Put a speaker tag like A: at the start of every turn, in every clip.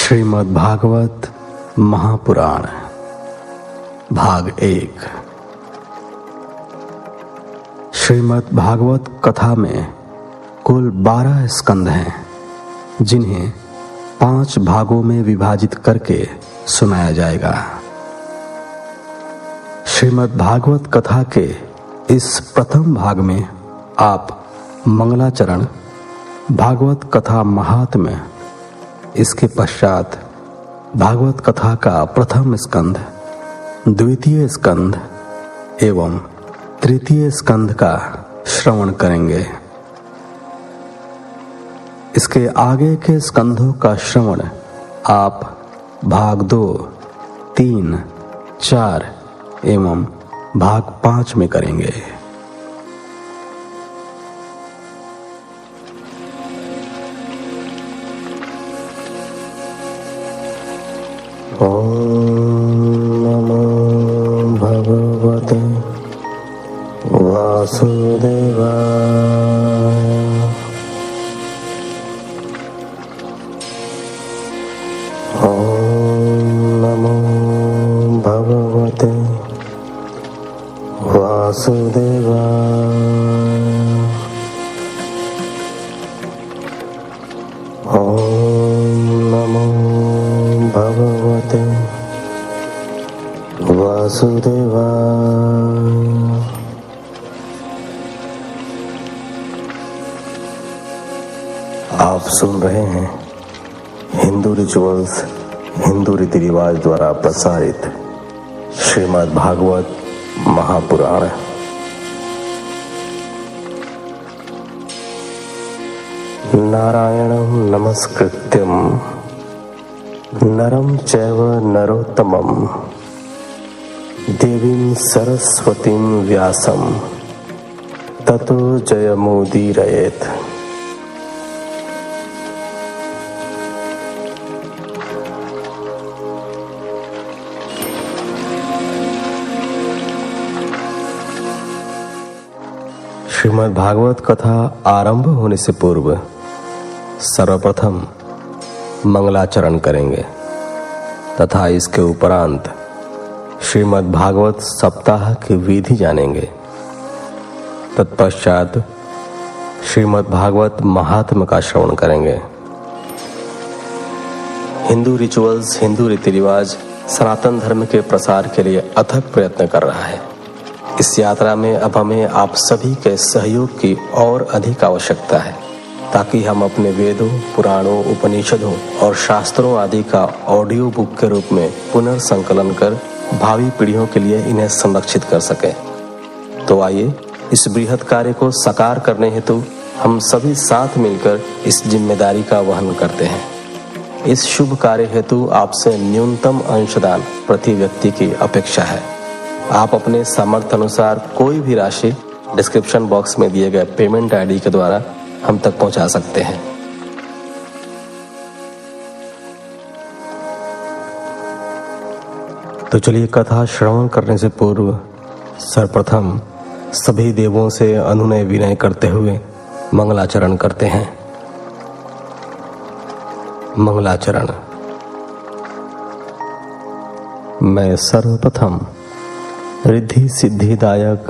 A: श्रीमद् भागवत महापुराण भाग 1। श्रीमद् भागवत कथा में कुल 12 स्कंध हैं, जिन्हें 5 भागों में विभाजित करके सुनाया जाएगा। श्रीमद् भागवत कथा के इस प्रथम भाग में आप मंगलाचरण, भागवत कथा महात्म्य, इसके पश्चात भागवत कथा का प्रथम स्कंध, द्वितीय स्कंध एवं तृतीय स्कंध का श्रवण करेंगे। इसके आगे के स्कंधों का श्रवण आप भाग 2, 3, 4 एवं भाग 5 में करेंगे। ओम नमो भगवते वासुदेवाय। ओम नमो भगवते वासुदेवाय। ओम नमो भगवते वासुदेवाय। आप सुन रहे हैं हिंदू रिचुअल्स, हिंदू रीति रिवाज द्वारा प्रसारित श्रीमद् भागवत महापुराण। नारायणं नमस्कृत्यं नरं चैव नरोत्तमं देवीं सरस्वतीं व्यासं ततो जयमुदीरयेत्। श्रीमद् भागवत कथा आरंभ होने से पूर्व सर्वप्रथम मंगलाचरण करेंगे तथा इसके उपरांत श्रीमद् भागवत सप्ताह की विधि जानेंगे। तत्पश्चात श्रीमद् भागवत महात्म्य का श्रवण करेंगे। हिंदू रिचुअल्स, हिंदू रीति रिवाज सनातन धर्म के प्रसार के लिए अथक प्रयत्न कर रहा है। इस यात्रा में अब हमें आप सभी के सहयोग की और अधिक आवश्यकता है, ताकि हम अपने वेदों, पुराणों, उपनिषदों और शास्त्रों आदि का ऑडियो बुक के रूप में पुनर्संकलन कर भावी पीढ़ियों के लिए इन्हें संरक्षित कर सकें। तो आइए इस बृहत् कार्य को साकार करने हेतु हम सभी साथ मिलकर इस जिम्मेदारी का वहन करते हैं। इस शुभ कार्य हेतु आपसे न्यूनतम अंशदान प्रति व्यक्ति की अपेक्षा है। आप अपने सामर्थ्य अनुसार कोई भी राशि डिस्क्रिप्शन बॉक्स में दिए गए पेमेंट आईडी के द्वारा हम तक पहुंचा सकते हैं। तो चलिए कथा श्रवण करने से पूर्व सर्वप्रथम सभी देवों से अनुनय विनय करते हुए मंगलाचरण करते हैं। मंगलाचरण। मैं सर्वप्रथम रिद्धि सिद्धिदायक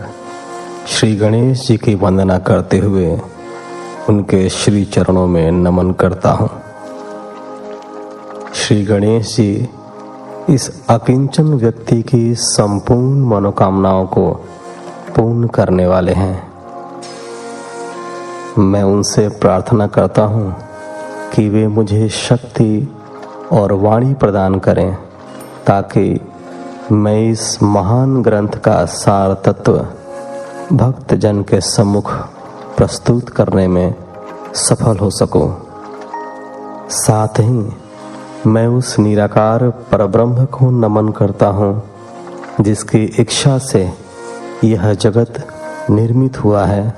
A: श्री गणेश जी की वंदना करते हुए उनके श्री चरणों में नमन करता हूँ। श्री गणेश जी इस अकिंचन व्यक्ति की संपूर्ण मनोकामनाओं को पूर्ण करने वाले हैं। मैं उनसे प्रार्थना करता हूँ कि वे मुझे शक्ति और वाणी प्रदान करें, ताकि मैं इस महान ग्रंथ का सार तत्व भक्त जन के सम्मुख प्रस्तुत करने में सफल हो सकूं। साथ ही मैं उस निराकार परब्रह्म को नमन करता हूँ, जिसकी इच्छा से यह जगत निर्मित हुआ है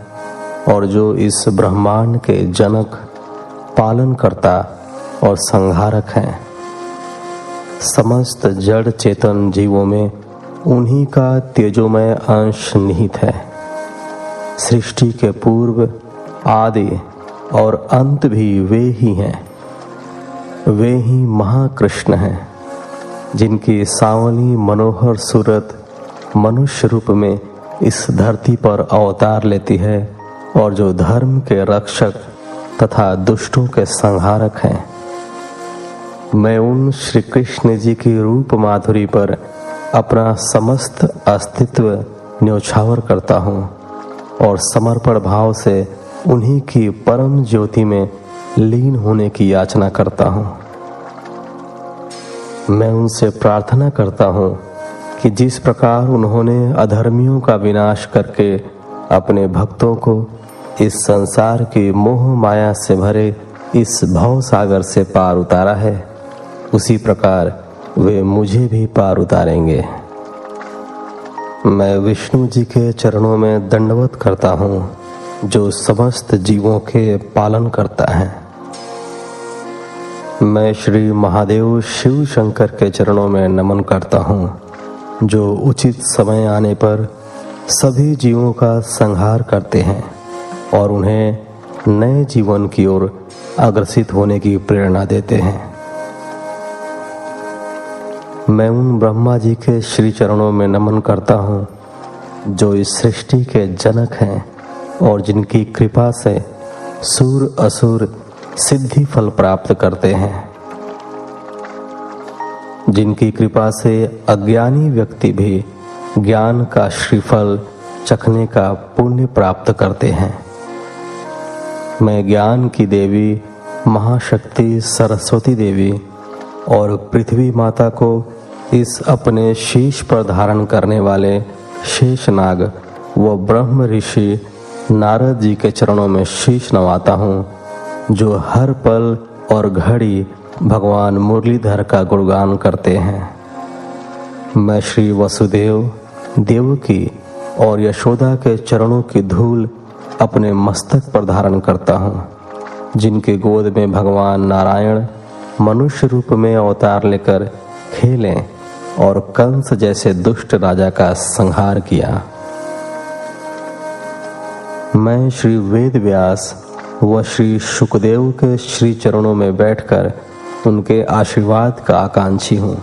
A: और जो इस ब्रह्मांड के जनक, पालनकर्ता और संहारक हैं। समस्त जड़ चेतन जीवों में उन्हीं का तेजोमय अंश निहित है। सृष्टि के पूर्व, आदि और अंत भी वे ही हैं। वे ही महाकृष्ण हैं जिनकी सांवली मनोहर सूरत मनुष्य रूप में इस धरती पर अवतार लेती है और जो धर्म के रक्षक तथा दुष्टों के संहारक हैं। मैं उन श्री कृष्ण जी की रूप माधुरी पर अपना समस्त अस्तित्व न्योछावर करता हूँ और समर्पण भाव से उन्हीं की परम ज्योति में लीन होने की याचना करता हूँ। मैं उनसे प्रार्थना करता हूँ कि जिस प्रकार उन्होंने अधर्मियों का विनाश करके अपने भक्तों को इस संसार की मोह माया से भरे इस भव सागर से पार उतारा है, उसी प्रकार वे मुझे भी पार उतारेंगे। मैं विष्णु जी के चरणों में दंडवत करता हूँ जो समस्त जीवों के पालन करता है। मैं श्री महादेव शिव शंकर के चरणों में नमन करता हूँ जो उचित समय आने पर सभी जीवों का संहार करते हैं और उन्हें नए जीवन की ओर अग्रसित होने की प्रेरणा देते हैं। मैं उन ब्रह्मा जी के श्री चरणों में नमन करता हूँ जो इस सृष्टि के जनक हैं और जिनकी कृपा से सूर असुर सिद्धि फल प्राप्त करते हैं, जिनकी कृपा से अज्ञानी व्यक्ति भी ज्ञान का श्रीफल चखने का पुण्य प्राप्त करते हैं। मैं ज्ञान की देवी महाशक्ति सरस्वती देवी और पृथ्वी माता को इस अपने शीश पर धारण करने वाले शेषनाग व ब्रह्म ऋषि नारद जी के चरणों में शीश नवाता हूँ जो हर पल और घड़ी भगवान मुरलीधर का गुणगान करते हैं। मैं श्री वसुदेव, देवकी और यशोदा के चरणों की धूल अपने मस्तक पर धारण करता हूँ, जिनके गोद में भगवान नारायण मनुष्य रूप में अवतार लेकर खेले और कंस जैसे दुष्ट राजा का संहार किया। मैं श्री वेद व्यास व श्री शुकदेव के श्री चरणों में बैठकर उनके आशीर्वाद का आकांक्षी हूँ,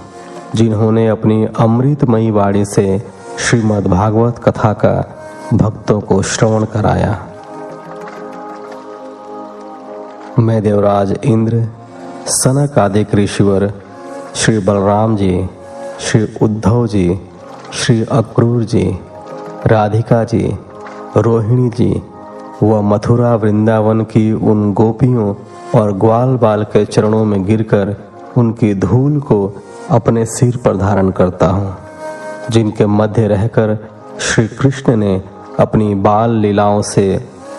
A: जिन्होंने अपनी अमृतमयी वाणी से श्रीमद् भागवत कथा का भक्तों को श्रवण कराया। मैं देवराज इंद्र, सनक आदिक ऋषिवर, श्री बलराम जी, श्री उद्धव जी, श्री अक्रूर जी, राधिका जी, रोहिणी जी व मथुरा वृंदावन की उन गोपियों और ग्वाल बाल के चरणों में गिरकर उनकी धूल को अपने सिर पर धारण करता हूँ, जिनके मध्य रहकर श्री कृष्ण ने अपनी बाल लीलाओं से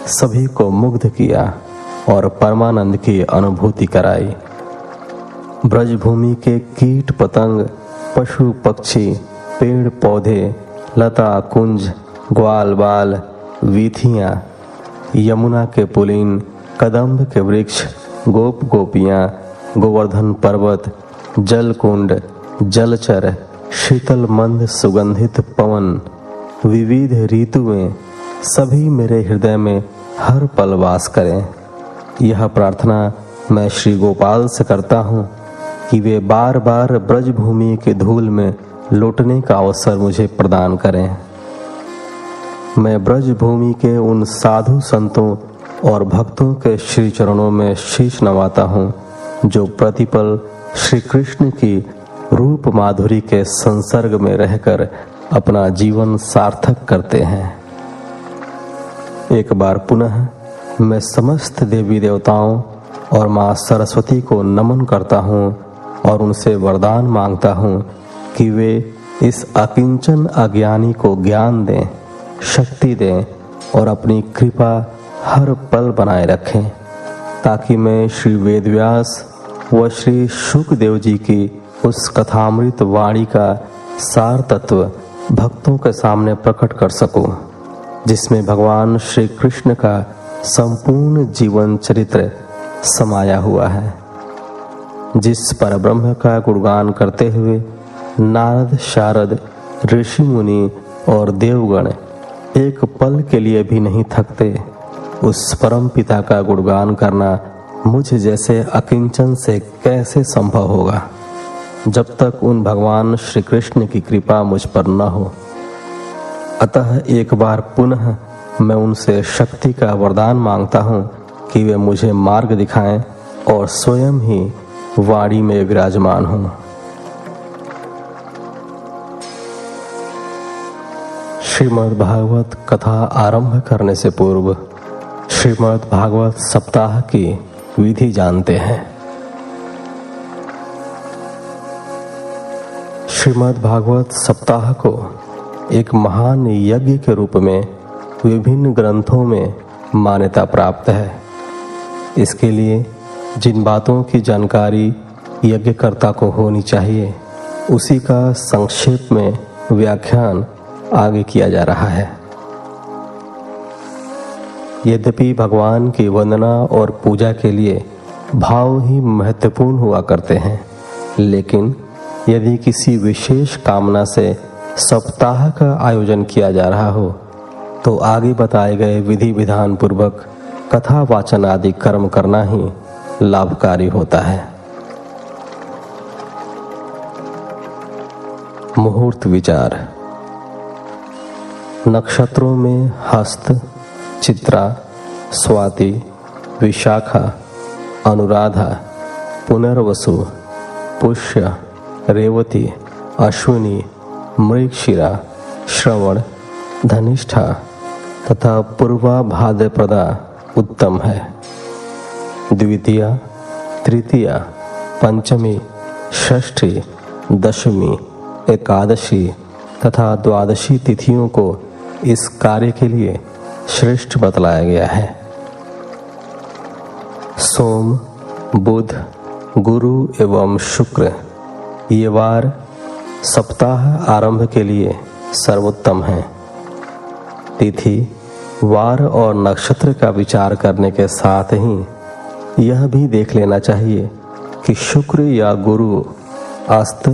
A: सभी को मुग्ध किया और परमानंद की अनुभूति कराई। ब्रजभूमि के कीट पतंग, पशु पक्षी, पेड़ पौधे, लता कुंज, ग्वाल बाल, वीथियाँ, यमुना के पुलिन, कदम्ब के वृक्ष, गोप गोपियाँ, गोवर्धन पर्वत, जलकुंड, जलचर, शीतल मंद सुगंधित पवन, विविध ऋतुएं सभी मेरे हृदय में हर पल वास करें। यह प्रार्थना मैं श्री गोपाल से करता हूँ कि वे बार बार ब्रजभूमि के धूल में लौटने का अवसर मुझे प्रदान करें। मैं ब्रजभूमि के उन साधु संतों और भक्तों के श्री चरणों में शीश नवाता हूँ जो प्रतिपल श्री कृष्ण की रूप माधुरी के संसर्ग में रहकर अपना जीवन सार्थक करते हैं। एक बार पुनः मैं समस्त देवी देवताओं और माँ सरस्वती को नमन करता हूँ और उनसे वरदान मांगता हूँ कि वे इस अकिंचन अज्ञानी को ज्ञान दें, शक्ति दें और अपनी कृपा हर पल बनाए रखें, ताकि मैं श्री वेदव्यास व श्री शुकदेव जी की उस कथामृत वाणी का सार तत्व भक्तों के सामने प्रकट कर सकूं, जिसमें भगवान श्री कृष्ण का संपूर्ण जीवन चरित्र समाया हुआ है। जिस परब्रह्म का गुणगान करते हुए नारद, शारद, ऋषि मुनि और देवगण एक पल के लिए भी नहीं थकते, उस परम पिता का गुणगान करना मुझ जैसे अकिंचन से कैसे संभव होगा जब तक उन भगवान श्री कृष्ण की कृपा मुझ पर न हो। अतः एक बार पुनः मैं उनसे शक्ति का वरदान मांगता हूँ कि वे मुझे मार्ग दिखाएं और स्वयं ही वाणी में विराजमान हों। श्रीमद् भागवत कथा आरंभ करने से पूर्व श्रीमद् भागवत सप्ताह की विधि जानते हैं। श्रीमद् भागवत सप्ताह को एक महान यज्ञ के रूप में विभिन्न ग्रंथों में मान्यता प्राप्त है। इसके लिए जिन बातों की जानकारी यज्ञकर्ता को होनी चाहिए उसी का संक्षेप में व्याख्यान आगे किया जा रहा है। यद्यपि भगवान की वंदना और पूजा के लिए भाव ही महत्वपूर्ण हुआ करते हैं, लेकिन यदि किसी विशेष कामना से सप्ताह का आयोजन किया जा रहा हो तो आगे बताए गए विधि विधान पूर्वक कथा वाचन आदि कर्म करना ही लाभकारी होता है। मुहूर्त विचार। नक्षत्रों में हस्त, चित्रा, स्वाति, विशाखा, अनुराधा, पुनर्वसु, पुष्य, रेवती, अश्विनी, मृगशिरा, श्रवण, धनिष्ठा तथा पूर्वा भाद्रपदा उत्तम है। द्वितीया, तृतीया, पंचमी, षष्ठी, दशमी, एकादशी तथा द्वादशी तिथियों को इस कार्य के लिए श्रेष्ठ बतलाया गया है। सोम, बुध, गुरु एवं शुक्र ये वार सप्ताह आरंभ के लिए सर्वोत्तम हैं। तिथि, वार और नक्षत्र का विचार करने के साथ ही यह भी देख लेना चाहिए कि शुक्र या गुरु अस्त,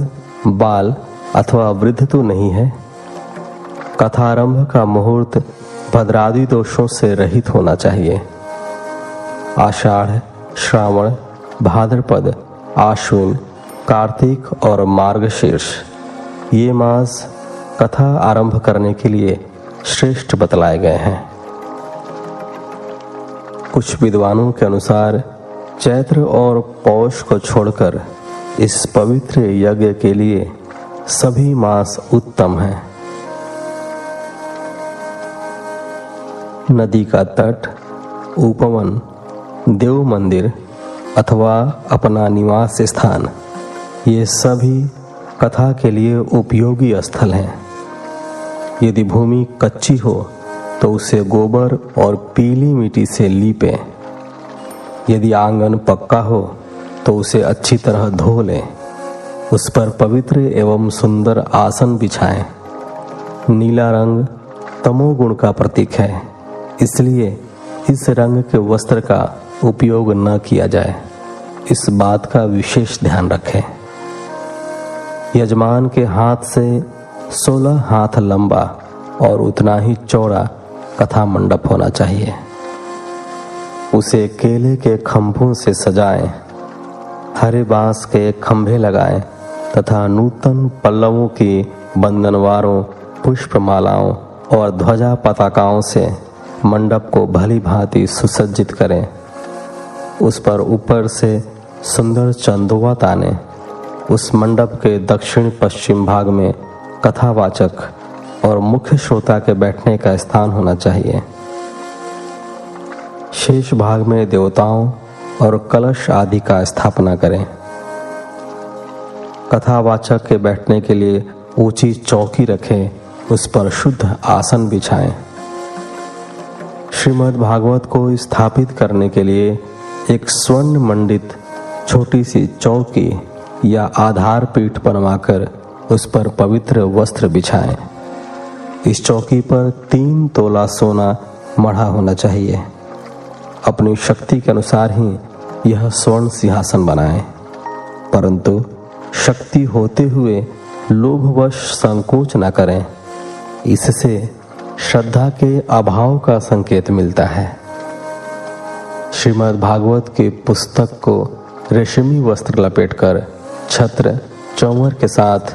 A: बाल अथवा वृद्ध तो नहीं है। कथारंभ का मुहूर्त भद्रादि दोषों से रहित होना चाहिए। आषाढ़, श्रावण, भाद्रपद, आश्विन, कार्तिक और मार्गशीर्ष ये मास कथा आरंभ करने के लिए श्रेष्ठ बतलाए गए हैं। कुछ विद्वानों के अनुसार चैत्र और पौष को छोड़कर इस पवित्र यज्ञ के लिए सभी मास उत्तम हैं। नदी का तट, उपवन, देव मंदिर अथवा अपना निवास स्थान ये सभी कथा के लिए उपयोगी स्थल हैं। यदि भूमि कच्ची हो तो उसे गोबर और पीली मिट्टी से लीपें। यदि आंगन पक्का हो तो उसे अच्छी तरह धो लें। उस पर पवित्र एवं सुंदर आसन बिछाएं। नीला रंग तमोगुण का प्रतीक है, इसलिए इस रंग के वस्त्र का उपयोग न किया जाए। इस बात का विशेष ध्यान रखें। यजमान के हाथ से 16 हाथ लंबा और उतना ही चौड़ा कथा मंडप होना चाहिए। उसे केले के खंभों से सजाएं, हरे बांस के खंभे लगाएं तथा नूतन पल्लवों की बंधनवारों, पुष्पमालाओं और ध्वजा पताकाओं से मंडप को भली भांति सुसज्जित करें। उस पर ऊपर से सुंदर चंदोवा ताने। उस मंडप के दक्षिण पश्चिम भाग में कथावाचक और मुख्य श्रोता के बैठने का स्थान होना चाहिए। शेष भाग में देवताओं और कलश आदि का स्थापना करें। कथावाचक के बैठने के लिए ऊंची चौकी रखें, उस पर शुद्ध आसन बिछाएं। श्रीमद् भागवत को स्थापित करने के लिए एक स्वर्ण मंडित छोटी सी चौकी या आधार पीठ बनवाकर उस पर पवित्र वस्त्र बिछाएं। इस चौकी पर 3 तोला सोना मढ़ा होना चाहिए। अपनी शक्ति के अनुसार ही यह स्वर्ण सिंहासन बनाएं, परंतु शक्ति होते हुए लोभवश संकोच न करें। इससे श्रद्धा के अभाव का संकेत मिलता है। श्रीमद् भागवत की पुस्तक को रेशमी वस्त्र लपेटकर छत्र चौमर के साथ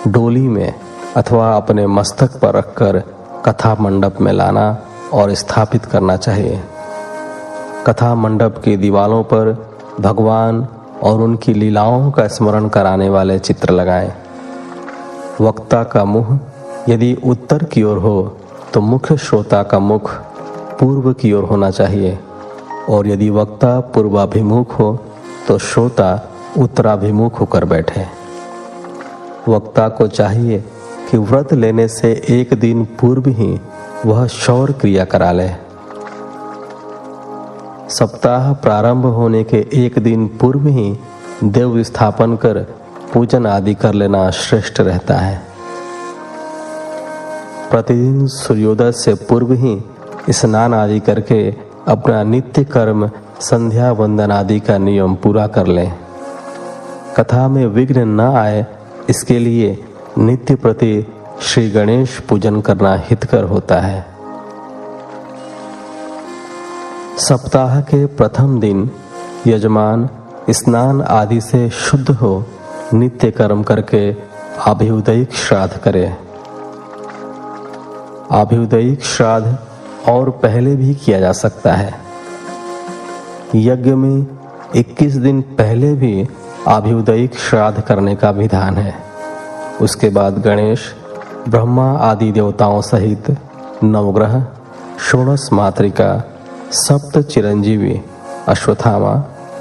A: डोली में अथवा अपने मस्तक पर रखकर कथा मंडप में लाना और स्थापित करना चाहिए। कथा मंडप की दीवारों पर भगवान और उनकी लीलाओं का स्मरण कराने वाले चित्र लगाएं। वक्ता का मुख यदि उत्तर की ओर हो तो मुख्य श्रोता का मुख पूर्व की ओर होना चाहिए, और यदि वक्ता पूर्वाभिमुख हो तो श्रोता उत्तराभिमुख होकर बैठे। वक्ता को चाहिए कि व्रत लेने से एक दिन पूर्व ही वह शौर क्रिया करा ले। सप्ताह प्रारंभ होने के एक दिन पूर्व ही देव स्थापन कर पूजन आदि कर लेना श्रेष्ठ रहता है। प्रतिदिन सूर्योदय से पूर्व ही स्नान आदि करके अपना नित्य कर्म संध्या वंदन आदि का नियम पूरा कर लें। कथा में विघ्न न आए इसके लिए नित्य प्रति श्री गणेश पूजन करना हितकर होता है। सप्ताह के प्रथम दिन यजमान स्नान आदि से शुद्ध हो नित्य कर्म करके आभ्युदयिक श्राद्ध करे। आभ्युदयिक श्राद्ध और पहले भी किया जा सकता है। यज्ञ में 21 दिन पहले भी आभ्युदयिक श्राद्ध करने का विधान है। उसके बाद गणेश, ब्रह्मा आदि देवताओं सहित नवग्रह, षोडश मातृका, सप्त चिरंजीवी, अश्वत्थामा,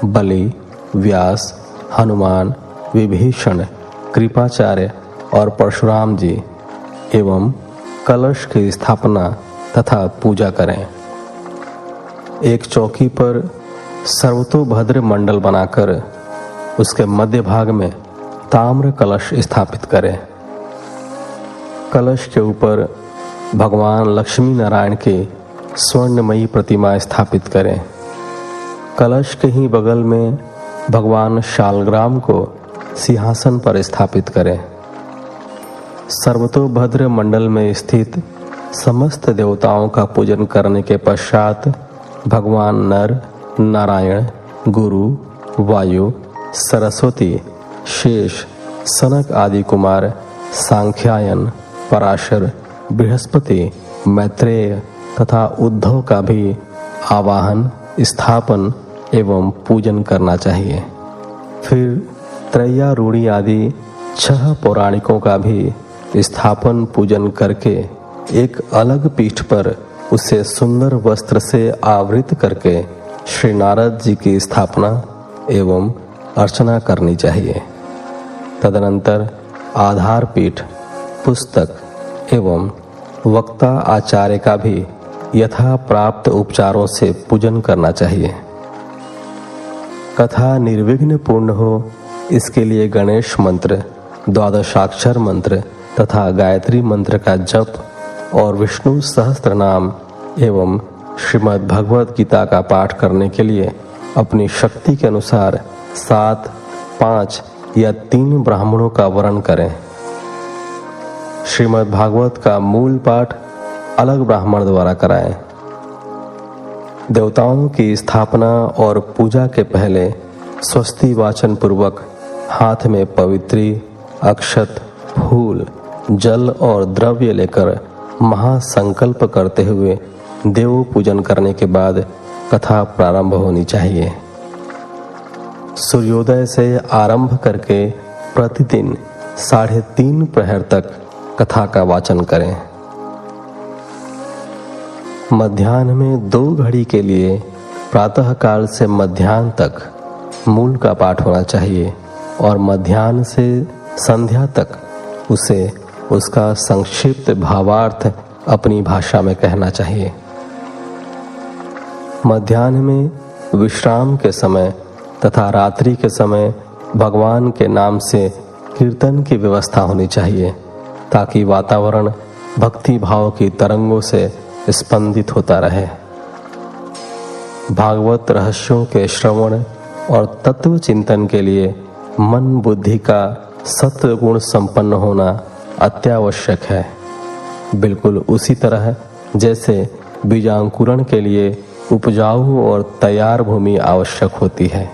A: बलि, व्यास, हनुमान, विभीषण, कृपाचार्य और परशुराम जी एवं कलश की स्थापना तथा पूजा करें। एक चौकी पर सर्वतोभद्र मंडल बनाकर उसके मध्य भाग में ताम्र कलश स्थापित करें। कलश के ऊपर भगवान लक्ष्मी नारायण की स्वर्णमयी प्रतिमा स्थापित करें। कलश के ही बगल में भगवान शालग्राम को सिंहासन पर स्थापित करें। सर्वतोभद्र मंडल में स्थित समस्त देवताओं का पूजन करने के पश्चात भगवान नर, नारायण, गुरु, वायु, सरस्वती, शेष, सनक आदि कुमार, सांख्यायन, पराशर, बृहस्पति, मैत्रेय तथा उद्धव का भी आवाहन, स्थापन एवं पूजन करना चाहिए। फिर त्रैयारूढ़ी आदि 6 पौराणिकों का भी स्थापन पूजन करके एक अलग पीठ पर उसे सुंदर वस्त्र से आवृत करके श्री नारद जी की स्थापना एवं अर्चना करनी चाहिए। तदनंतर आधार पीठ, पुस्तक एवं वक्ता आचार्य का भी यथा प्राप्त उपचारों से पूजन करना चाहिए। कथा निर्विघ्न पूर्ण हो इसके लिए गणेश मंत्र, द्वादशाक्षर मंत्र तथा गायत्री मंत्र का जप और विष्णु सहस्त्र नाम एवं श्रीमद् भगवद गीता का पाठ करने के लिए अपनी शक्ति के अनुसार 7, 5 या 3 ब्राह्मणों का वर्ण करें। श्रीमद् भागवत का मूल पाठ अलग ब्राह्मण द्वारा कराएं। देवताओं की स्थापना और पूजा के पहले स्वस्ति वाचन पूर्वक हाथ में पवित्री, अक्षत, फूल, जल और द्रव्य लेकर महासंकल्प करते हुए देव पूजन करने के बाद कथा प्रारंभ होनी चाहिए। सूर्योदय से आरंभ करके प्रतिदिन 3:30 प्रहर तक कथा का वाचन करें। मध्याह्न में 2 घड़ी के लिए प्रातः काल से मध्याह्न तक मूल का पाठ होना चाहिए और मध्याह्न से संध्या तक उसे उसका संक्षिप्त भावार्थ अपनी भाषा में कहना चाहिए। मध्याह्न में विश्राम के समय तथा रात्रि के समय भगवान के नाम से कीर्तन की व्यवस्था होनी चाहिए ताकि वातावरण भक्ति भाव की तरंगों से स्पंदित होता रहे। भागवत रहस्यों के श्रवण और तत्व चिंतन के लिए मन बुद्धि का सत्व गुण संपन्न होना अत्यावश्यक है। बिल्कुल उसी तरह जैसे बीजांकुरण के लिए उपजाऊ और तैयार भूमि आवश्यक होती है।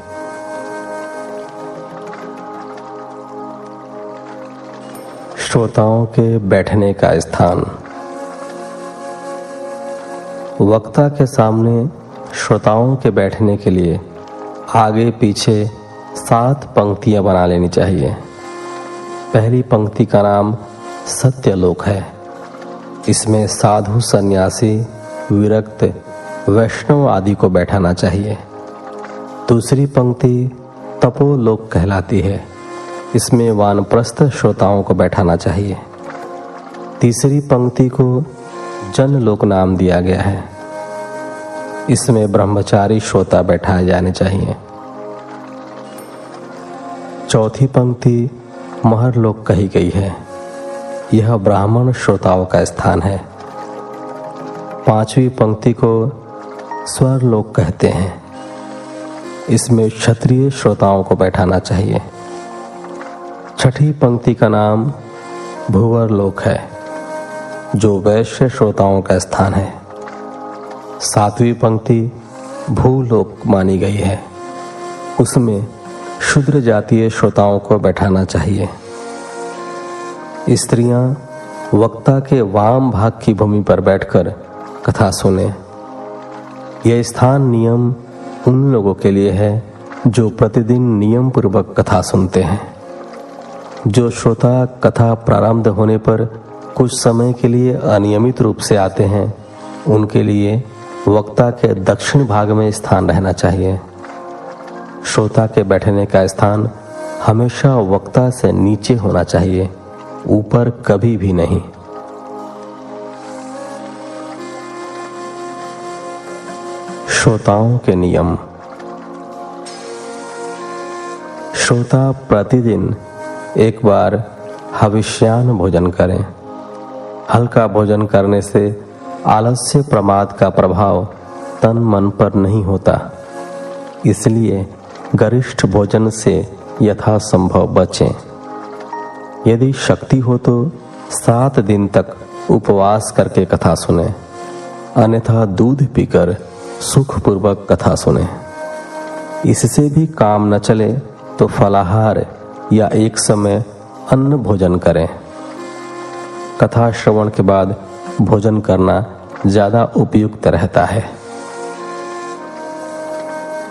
A: श्रोताओं के बैठने का स्थान। वक्ता के सामने श्रोताओं के बैठने के लिए आगे पीछे 7 पंक्तियां बना लेनी चाहिए। पहली पंक्ति का नाम सत्यलोक है। इसमें साधु, सन्यासी, विरक्त, वैष्णव आदि को बैठाना चाहिए। दूसरी पंक्ति तपोलोक कहलाती है। इसमें वानप्रस्थ श्रोताओं को बैठाना चाहिए। तीसरी पंक्ति को जनलोक नाम दिया गया है। इसमें ब्रह्मचारी श्रोता बैठाए जाने चाहिए। चौथी पंक्ति महरलोक कही गई है। यह ब्राह्मण श्रोताओं का स्थान है। पांचवी पंक्ति को स्वरलोक कहते हैं। इसमें क्षत्रिय श्रोताओं को बैठाना चाहिए। छठी पंक्ति का नाम भूवरलोक है, जो वैश्य श्रोताओं का स्थान है। सातवीं पंक्ति भूलोक मानी गई है। उसमें शूद्र जातीय श्रोताओं को बैठाना चाहिए। स्त्रियां वक्ता के वाम भाग की भूमि पर बैठकर कथा सुने। यह स्थान नियम उन लोगों के लिए है जो प्रतिदिन नियम पूर्वक कथा सुनते हैं। जो श्रोता कथा प्रारंभ होने पर कुछ समय के लिए अनियमित रूप से आते हैं, उनके लिए वक्ता के दक्षिण भाग में स्थान रहना चाहिए। श्रोता के बैठने का स्थान हमेशा वक्ता से नीचे होना चाहिए, ऊपर कभी भी नहीं। श्रोताओं के नियम। श्रोता प्रतिदिन एक बार हविष्यान्न भोजन करें। हल्का भोजन करने से आलस्य प्रमाद का प्रभाव तन मन पर नहीं होता, इसलिए गरिष्ठ भोजन से यथासंभव बचें। यदि शक्ति हो तो 7 दिन तक उपवास करके कथा सुने, अन्यथा दूध पीकर सुखपूर्वक कथा सुने। इससे भी काम न चले तो फलाहार या एक समय अन्न भोजन करें। कथा श्रवण के बाद भोजन करना ज्यादा उपयुक्त रहता है।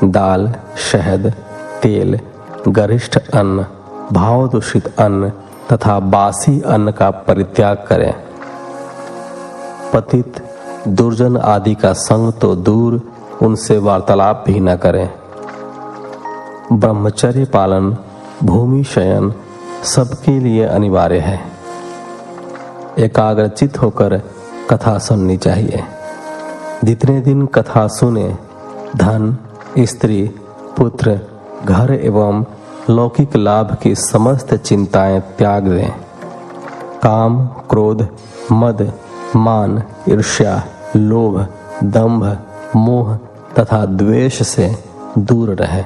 A: दाल, शहद, तेल, गरिष्ठ अन्न, भाव दूषित अन्न तथा बासी अन्न का परित्याग करें। पतित, दुर्जन आदि का संग तो दूर, उनसे वार्तालाप भी न करें। ब्रह्मचर्य पालन, भूमि शयन सबके लिए अनिवार्य है। एकाग्रचित होकर कथा सुननी चाहिए। जितने दिन कथा सुने, धन, स्त्री, पुत्र, घर एवं लौकिक लाभ की समस्त चिंताएं त्याग दें। काम, क्रोध, मद, मान, ईर्ष्या, लोभ, दंभ, मोह तथा द्वेष से दूर रहें।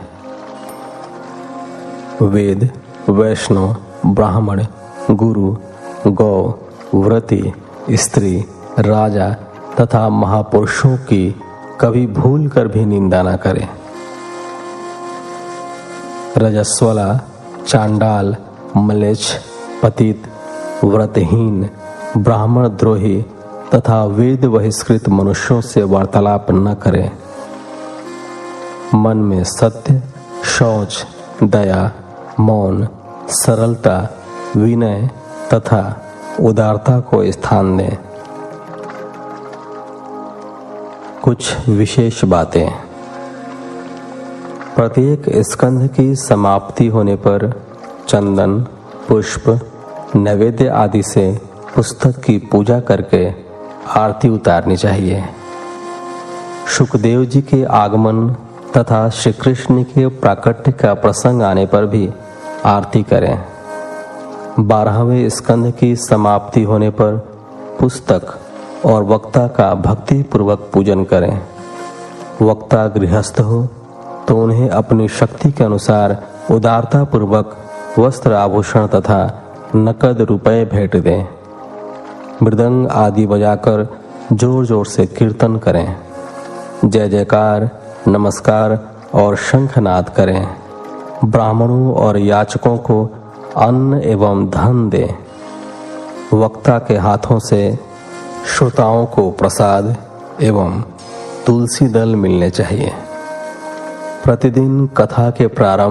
A: वेद, वैष्णव, ब्राह्मण, गुरु, गौ, व्रती, स्त्री, राजा तथा महापुरुषों की कभी भूल कर भी निंदा न करें। रजस्वला, चांडाल, म्लेच्छ, पतित, व्रतहीन, ब्राह्मण द्रोही तथा वेद बहिष्कृत मनुष्यों से वार्तालाप न करें। मन में सत्य, शौच, दया, मौन, सरलता, विनय तथा उदारता को स्थान दें। कुछ विशेष बातें। प्रत्येक स्कंध की समाप्ति होने पर चंदन, पुष्प, नैवेद्य आदि से पुस्तक की पूजा करके आरती उतारनी चाहिए। शुकदेव जी के आगमन तथा श्री कृष्ण के प्राकट्य का प्रसंग आने पर भी आरती करें। 12वें स्कंध की समाप्ति होने पर पुस्तक और वक्ता का भक्ति पूर्वक पूजन करें। वक्ता गृहस्थ हो तो उन्हें अपनी शक्ति के अनुसार उदारता पूर्वक वस्त्र, आभूषण तथा नकद रुपए भेंट दें। मृदंग आदि बजाकर जोर जोर से कीर्तन करें। जय जयकार, नमस्कार और शंखनाद करें। ब्राह्मणों और याचकों को अन्न एवं धन दें। वक्ता के हाथों से श्रोताओं को प्रसाद एवं तुलसी दल मिलने चाहिए। प्रतिदिन कथा के प्रारंभ